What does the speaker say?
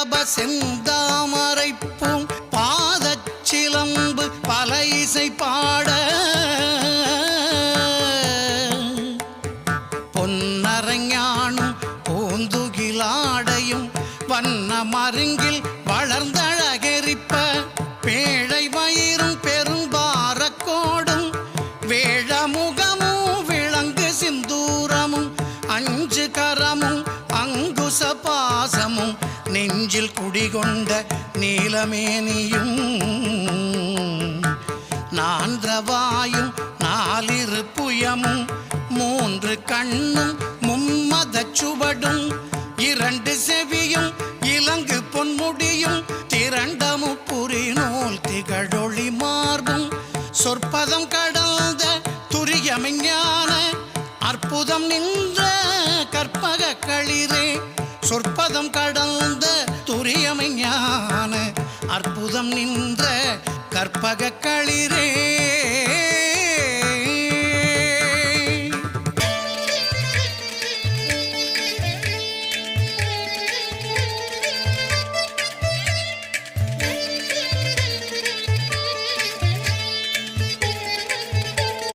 பேழப செந்தாமரைப்பூம் பாதச்சிலம்பு பல இசை பாட பொன்னரஞானும் பூந்துகிலாடையும் வண்ண மருங்கில் வளர்ந்தழகெரிப்ப பேழை வயிறும் பெரும்பாரக்கோடும் வேழமுகமும் விளங்கு சிந்தூரமும் அஞ்சு கரமும் அங்குச பாசமும் நெஞ்சில் குடிகொண்ட நீலமேனியும் நான்றவாயும் நாலிரு புயமும் மூன்று கண்ணும் மும்மதச் சுவடும் இரண்டு செவியும் இலங்கு பொன்முடியும் திரண்டமு புரிநூல் திகழொளி மார்பும் சொற்பதம் கடந்த துரியமெஞ்ஞான அற்புதம் நின்ற கற்பக களிரே சொற்பதம் கடந்த துரியமெஞ்ஞான அற்புதம் நின்ற கற்பக களிரே